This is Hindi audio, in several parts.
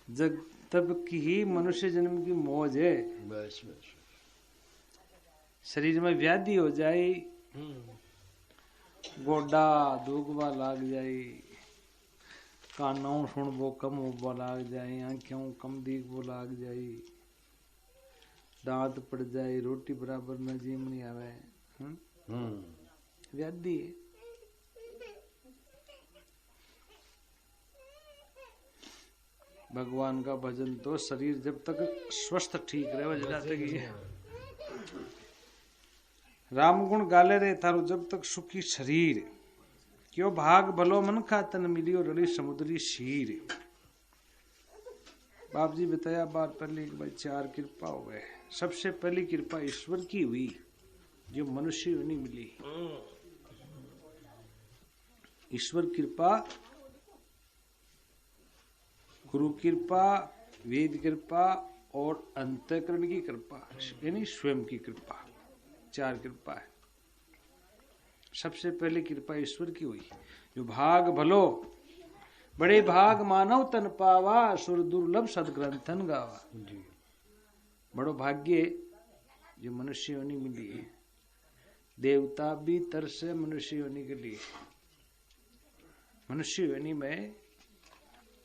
जब तब की ही मनुष्य जन्म की मौज है। बस बस शरीर में व्याधि हो जाए, गोडा दुखवा लाग जाए, कानों सुनबो कम होबो लाग जाए, आंखों कम दिखबो लाग जाए, दांत पड़ जाए, रोटी बराबर न जीम नहीं आवे। व्याधि है। भगवान का भजन तो शरीर जब तक स्वस्थ ठीक रहे जब तक ये राम गुण गाले रे थारो जब तक सुखी शरीर, क्यों भाग भलो मन खा तन मिलियो रड़ी समुद्री शीर। बाप जी बताया बार पहले एक बार चार कृपा हो गए। सबसे पहली कृपा ईश्वर की हुई जो मनुष्य नहीं मिली। ईश्वर कृपा, गुरु कृपा, वेद कृपा और अंतःकरण की कृपा, यानी स्वयं की कृपा। चार कृपा है। सबसे पहले कृपा ईश्वर की हुई जो भाग भलो, बड़े भाग मानव तन पावा, सुर दुर्लभ सदग्रंथन गावा। बड़ो भाग्य जो मनुष्य योनि मिली है। देवता भी तरसे मनुष्य योनि के लिए। मनुष्य योनि में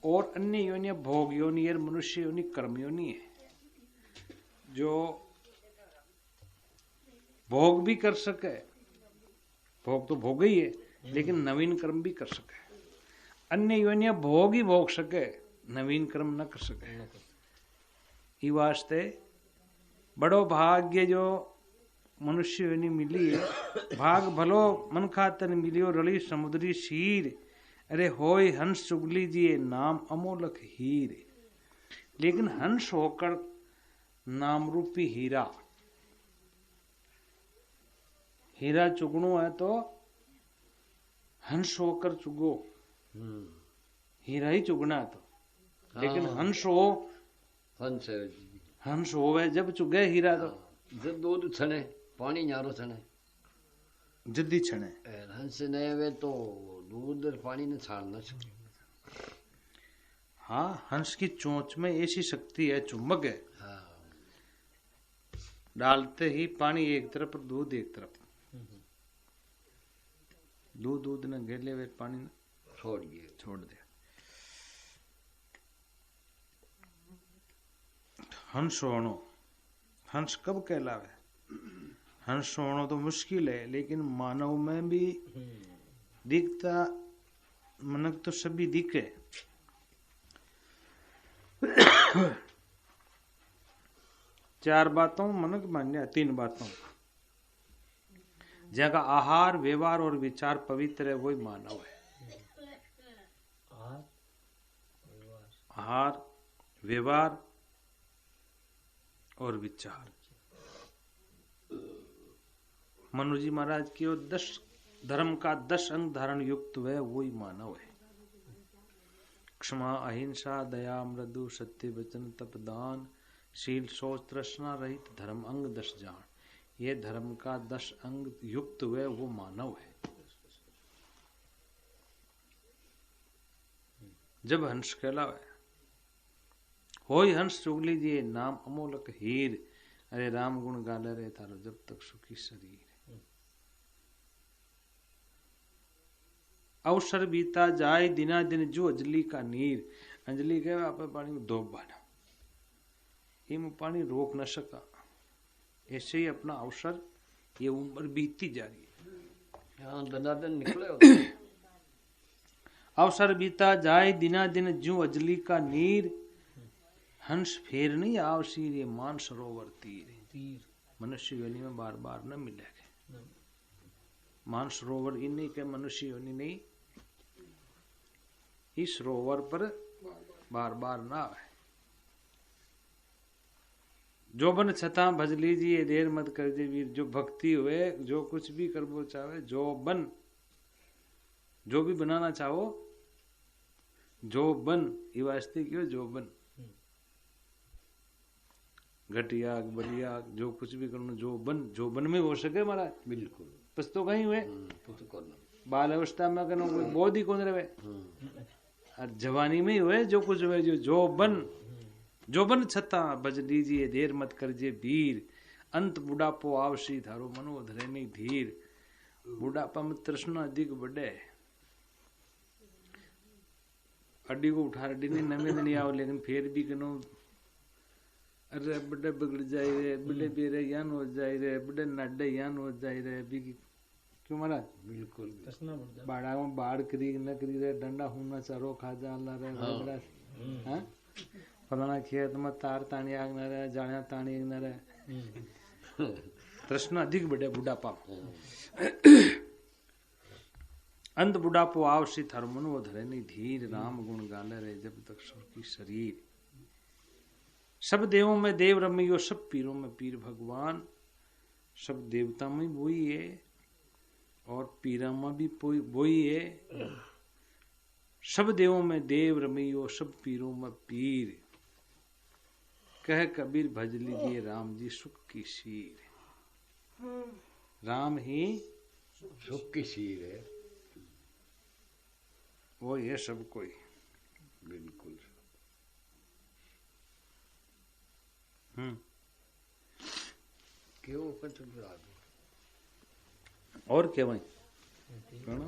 और अन्य योनि भोग योनि है, मनुष्य योनि कर्म योनि है। जो भोग भी कर सके, भोग तो भोग ही है, लेकिन नवीन कर्म भी कर सके। अन्य योनिया भोग ही भोग सके, नवीन कर्म न कर सके। ई वास्ते बड़ो भाग्य जो मनुष्य योनि मिली है। भाग भलो मन खातन मिलियो रली समुद्री शीर, अरे होय हंस चुगली जी नाम अमोलक हीर। लेकिन हंस होकर नाम रूपी हीरा, हीरा चुगणो है तो हंस होकर चुगो। हीरा ही चुगना है तो, लेकिन हंस हो, हंस होवे जब चुगे हीरा तो जब दूध छने पानी न्यारो छने जल्दी छने। हंस ने वे तो दूध और पानी ने छाड़ न सके। हाँ, हंस की चोंच में ऐसी शक्ति है, चुंबक है। डालते ही पानी एक तरफ और दूध एक तरफ। दूध न घेले वे पानी न छोड़ दे। हंस होनो, हंस कब कहलावे? हंस होनो तो मुश्किल है, लेकिन मानव में भी दिखता मनक तो सभी दिखे। चार बातों मनक मान्या, तीन बातों जगह आहार व्यवहार और विचार पवित्र है, वही मानव है। आहार व्यवहार और विचार। मनु जी महाराज की 10 धर्म का 10 अंग धारण युक्त है, वही मानव है। क्षमा अहिंसा दया मृदु सत्य वचन तप दान शील शौच तृष्णा रहित धर्म अंग 10 जान। ये धर्म का 10 अंग युक्त हुए वो मानव है। जब हंस कहलावे, होय हंस चुगली जी नाम अमोलक हीर, अरे राम गुण गाले रे थारो जब तक सुखी शरीर। अवसर बीता जाए दिना दिन जो अंजलि का नीर। अंजलि कहे आप पानी में धोप बाना, इम पानी रोक न सका। ऐसे ही अपना अवसर, ये उम्र बीतती जा रही है। निकले अवसर बीता जाए दिना दिन जो अजली का नीर, हंस फेर नहीं आवशीर ये मान सरोवर तीर। मनुष्य योनि में बार बार न मिलेगा। मान सरोवर इन्हीं के मनुष्य योनि नहीं, इस सरोवर पर बार बार ना आए। जो बन छता भज लीजिए देर मत कर दे वीर। जो भक्ति हुए, जो कुछ भी करबो चाहे, जो बन, जो भी बनाना चाहो, जो बन ये वास्ते क्यों जो बन। घटिया बलिया जो कुछ भी करो, जो बन में हो सके महाराज। बिल्कुल बस तो कहीं हुए बाल अवस्था में कहना कोई बोध ही कौन रहे। और जवानी में ही हुए जो कुछ हुए, जो बन छता बज लीजिए, देर मत करजे वीर, अंत बुढ़ापो आवशी थारो मनो धरे नहीं धीर। बुढ़ापा में तृष्णा अधिक बढ़े, अड्डी को उठा अड्डी नहीं नमे नहीं आओ, लेकिन फिर भी कनो अरे बड़े बिगड़ जाए रे, बड़े बेरे यान हो जाए रे, बड़े नड्डे यान हो जाए रे, भी क्यों महाराज? बिल्कुल बाड़ा में बाढ़ करी न करी रे, डंडा हुना चारो खा जाला रे, हाँ फलाना खेत में तार तानी आग न रे, जानिया तानी आग न रे, तृष्णा अधिक बढ़े बुढ़ापा। अंत बुढ़ापो आवशी थारो मनो धरे नहीं धीर, राम गुण गाले रे जब तक सुर की शरीर। सब देवों में देव रमियो, सब पीरों में पीर भगवान। सब देवता में वही है और पीरा में भी वही है। सब देवों में देव रमियो, सब पीरों में पीर। कह कबीर भज लीजिए राम जी सुख की सीर। राम ही सुख की सीर है, वो ये सब कोई। बिल्कुल। क्यों पत्र और क्या भाई? हाँ